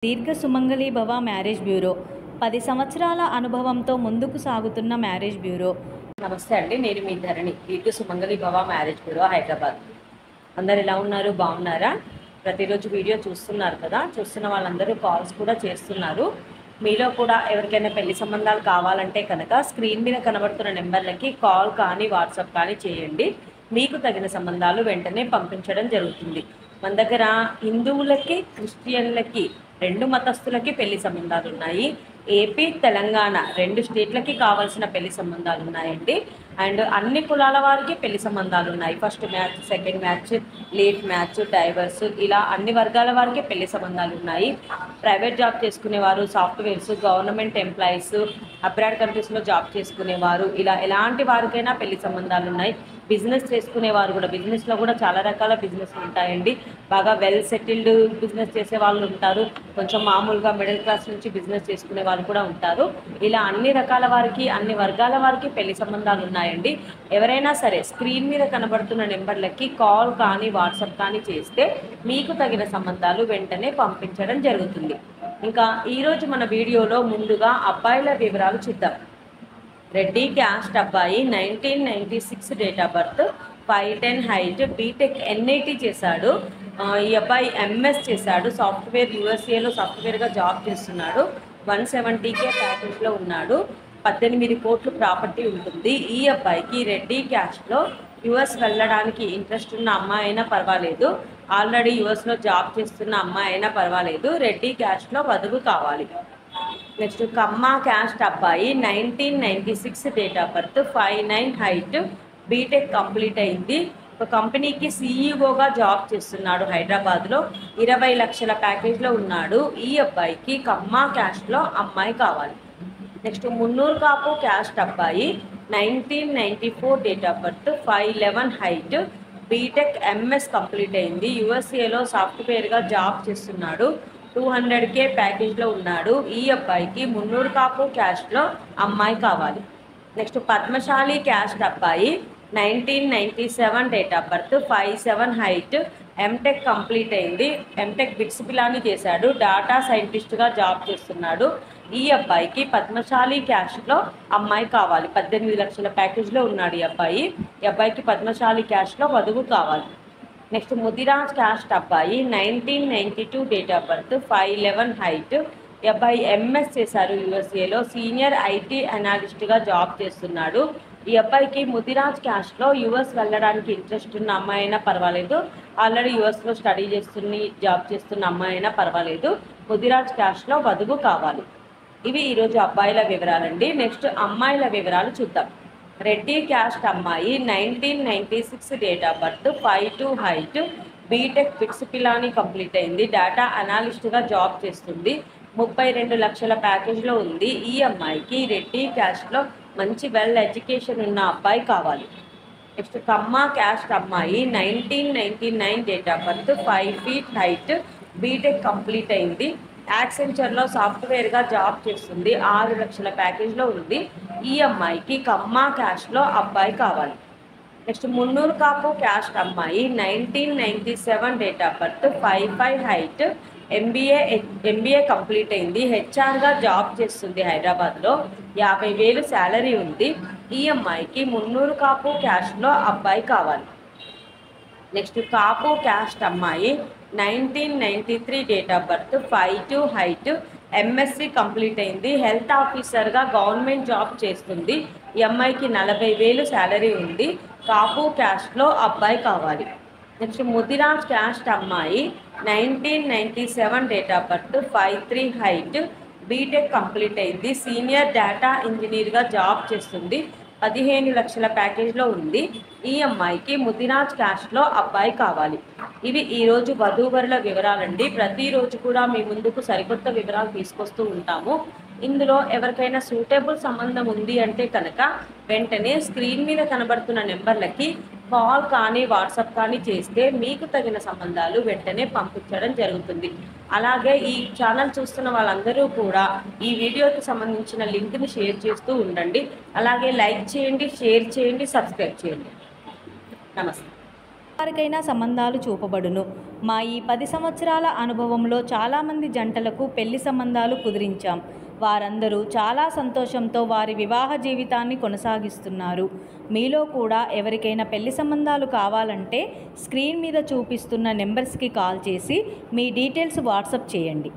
దీర్ఘ సుమంగళి భవ marriage bureau 10 సంవత్సరాల అనుభవంతో ముందుకు సాగుతున్న మ్యారేజ్ బ్యూరో. నమస్తే అండి, నేను మీ ధరణి. దీర్ఘ సుమంగళి భవ మ్యారేజ్ బ్యూరో, హైదరాబాద్. అందరు ఎలా ఉన్నారు? బాగున్నారా? ప్రతిరోజు వీడియో చూస్తున్నారు కదా, చూస్తున్న వాళ్ళందరూ కాల్స్ కూడా చేస్తున్నారు. మీలో కూడా ఎవరికైనా పెళ్లి సంబంధాలు కావాలంటే కనుక స్క్రీన్ మీద కనబడుతున్న నెంబర్లకి కాల్ కానీ వాట్సాప్ కానీ చేయండి. మీకు తగిన సంబంధాలు వెంటనే పంపించడం జరుగుతుంది. మన దగ్గర హిందువులకి క్రిస్టియన్లకి 2 మతస్థులకి పెళ్లి సంబంధాలు ఉన్నాయి. ఏపీ తెలంగాణ 2 స్టేట్లకి కావాల్సిన పెళ్లి సంబంధాలు ఉన్నాయండి. అండ్ అన్ని కులాల వారికి పెళ్లి సంబంధాలు ఉన్నాయి. First match, second match, late match, divorce, ఇలా అన్ని వర్గాల వారికి పెళ్లి సంబంధాలు ఉన్నాయి. ప్రైవేట్ జాబ్ చేసుకునేవారు, సాఫ్ట్వేర్స్, గవర్నమెంట్ ఎంప్లాయీస్, అబ్రాడ్ కంట్రీస్లో జాబ్ చేసుకునేవారు, ఇలా ఎలాంటి వారికైనా పెళ్లి సంబంధాలు ఉన్నాయి. బిజినెస్ చేసుకునేవారు కూడా, బిజినెస్లో కూడా చాలా రకాల బిజినెస్ ఉంటాయండి. బాగా వెల్ సెటిల్డ్ బిజినెస్ చేసే వాళ్ళు ఉంటారు, కొంచెం మామూలుగా మిడిల్ క్లాస్ నుంచి బిజినెస్ చేసుకునే వాళ్ళు కూడా ఉంటారు. ఇలా అన్ని రకాల వారికి, అన్ని వర్గాల వారికి పెళ్లి సంబంధాలు ఉన్నాయండి. ఎవరైనా సరే స్క్రీన్ మీద కనబడుతున్న నెంబర్లకి కాల్ కానీ వాట్సాప్ కానీ చేస్తే మీకు తగిన సంబంధాలు వెంటనే పంపించడం జరుగుతుంది. ఇంకా ఈరోజు మన వీడియోలో ముందుగా అబ్బాయిల వివరాలు చూద్దాం. రెడ్డి క్యాస్ట్ అబ్బాయి, 1996 date of birth, 5'10" height, BTech NIT చేశాడు. ఈ అబ్బాయి MS చేశాడు, సాఫ్ట్వేర్ USA సాఫ్ట్వేర్గా జాబ్ చేస్తున్నాడు. 170K ప్యాకేజ్లో ఉన్నాడు. 18 కోట్లు ప్రాపర్టీ ఉంటుంది. ఈ అబ్బాయికి రెడ్డి క్యాస్ట్లో US వెళ్ళడానికి ఇంట్రెస్ట్ ఉన్న అమ్మాయి అయినా పర్వాలేదు, ఆల్రెడీ USలో జాబ్ చేస్తున్న అమ్మాయి అయినా పర్వాలేదు, రెడ్డి క్యాస్ట్లో వధువు కావాలి. నెక్స్ట్ కమ్మ క్యాస్ట్ అబ్బాయి, 1996 date of birth, 5'9" height, BTech complete అయింది. ఒక కంపెనీకి CEOగా జాబ్ చేస్తున్నాడు హైదరాబాద్లో. 20 లక్షల ప్యాకేజ్లో ఉన్నాడు. ఈ అబ్బాయికి కమ్మ క్యాస్ట్లో అమ్మాయి కావాలి. నెక్స్ట్ మున్నూరు కాపు క్యాస్ట్ అబ్బాయి, 1994 date of birth, 5'11" height, BTech MS complete అయింది. USAలో సాఫ్ట్వేర్గా జాబ్ చేస్తున్నాడు. 200K ప్యాకేజ్లో ఉన్నాడు. ఈ అబ్బాయికి మున్నూరు కాపు క్యాస్ట్లో అమ్మాయి కావాలి. నెక్స్ట్ పద్మశాలి క్యాస్ట్ అబ్బాయి, 1997 date of birth, 5'7" height, MTech complete అయింది. MTech బిట్స్ పిలాని చేశాడు, డాటా సైంటిస్ట్గా జాబ్ చేస్తున్నాడు. ఈ అబ్బాయికి పద్మశాలి క్యాస్ట్లో అమ్మాయి కావాలి. 18 లక్షల ప్యాకేజ్లో ఉన్నాడు ఈ అబ్బాయి. ఈ అబ్బాయికి పద్మశాలి క్యాస్ట్లో వధువు కావాలి. నెక్స్ట్ ముదిరాజ్ క్యాస్ట్ అబ్బాయి, 1992 డేట్ ఆఫ్ బర్త్, 5'11" హైట్, ఈ అబ్బాయి MS చేశారు USAలో, సీనియర్ IT అనాలిస్ట్గా జాబ్ చేస్తున్నాడు. ఈ అబ్బాయికి ముదిరాజ్ క్యాస్ట్లో US వెళ్ళడానికి ఇంట్రెస్ట్ ఉన్న అమ్మాయి అయినా పర్వాలేదు, ఆల్రెడీ USలో స్టడీ జాబ్ చేస్తున్న అమ్మాయి అయినా పర్వాలేదు, ముదిరాజ్ క్యాస్ట్లో వధువు కావాలి. ఇవి ఈరోజు అబ్బాయిల వివరాలండి. నెక్స్ట్ అమ్మాయిల వివరాలు చూద్దాం. రెడ్డి క్యాస్ట్ అమ్మాయి, 1996 date of birth, 5'2" height, BTech BITS Pilani complete అయింది. డేటా అనాలిస్ట్గా జాబ్ చేస్తుంది. 32 లక్షల ప్యాకేజ్లో ఉంది. ఈ అమ్మాయికి రెడ్డి క్యాస్ట్లో మంచి వెల్ ఎడ్యుకేషన్ ఉన్న అబ్బాయి కావాలి. నెక్స్ట్ కమ్మ క్యాస్ట్ అమ్మాయి, 1999 date of birth, 5 feet height, BTech complete అయింది. యాక్సెంచర్లో సాఫ్ట్వేర్గా జాబ్ చేస్తుంది. 6 లక్షల ప్యాకేజ్లో ఉంది. ఈ అమ్మాయికి కమ్మ క్యాస్ట్లో అబ్బాయి కావాలి. నెక్స్ట్ మున్నూరు కాపు క్యాస్ట్ అమ్మాయి, 1997 date of birth, 5'5" height, MBA complete అయింది. HRగా జాబ్ చేస్తుంది హైదరాబాద్లో. 50,000 శాలరీ ఉంది. ఈ అమ్మాయికి మున్నూరు కాపు క్యాస్ట్లో అబ్బాయి కావాలి. నెక్స్ట్ కాపు క్యాస్ట్ అమ్మాయి, 1993 date of birth, 5'2" height, MSc complete అయింది. హెల్త్ ఆఫీసర్గా గవర్నమెంట్ జాబ్ చేస్తుంది. ఈ అమ్మాయికి 40,000 శాలరీ ఉంది. కాపు క్యాస్ట్లో అబ్బాయి కావాలి. నెక్స్ట్ ముదిరాజ్ క్యాస్ట్ అమ్మాయి, 1997 date of birth, 5'3" height, BTech complete అయింది. సీనియర్ డేటా ఇంజనీర్గా జాబ్ చేస్తుంది. 15 లక్షల ప్యాకేజ్లో ఉంది. ఈ అమ్మాయికి ముదిరాజ్ క్యాస్ట్లో అబ్బాయి కావాలి. ఇవి ఈరోజు వధూవరుల వివరాలండి. ప్రతిరోజు కూడా మీ ముందుకు సరికొత్త వివరాలు తీసుకొస్తూ ఉంటాము. ఇందులో ఎవరికైనా సూటబుల్ సంబంధం ఉంది అంటే కనుక వెంటనే స్క్రీన్ మీద కనబడుతున్న నెంబర్లకి కాల్ కానీ వాట్సాప్ కానీ చేస్తే మీకు తగిన సంబంధాలు వెంటనే పంపించడం జరుగుతుంది. అలాగే ఈ ఛానల్ చూస్తున్న వాళ్ళందరూ కూడా ఈ వీడియోకి సంబంధించిన లింక్ని షేర్ చేస్తూ ఉండండి. అలాగే లైక్ చేయండి, షేర్ చేయండి, సబ్స్క్రైబ్ చేయండి. నమస్తే. వారికైనా సంబంధాలు చూపబడును. మా ఈ 10 సంవత్సరాల అనుభవంలో చాలామంది జంటలకు పెళ్లి సంబంధాలు కుదిరించాం. వారందరూ చాలా సంతోషంతో వారి వివాహ జీవితాన్ని కొనసాగిస్తున్నారు. మీలో కూడా ఎవరికైనా పెళ్లి సంబంధాలు కావాలంటే స్క్రీన్ మీద చూపిస్తున్న నెంబర్స్కి కాల్ చేసి మీ డీటెయిల్స్ వాట్సాప్ చేయండి.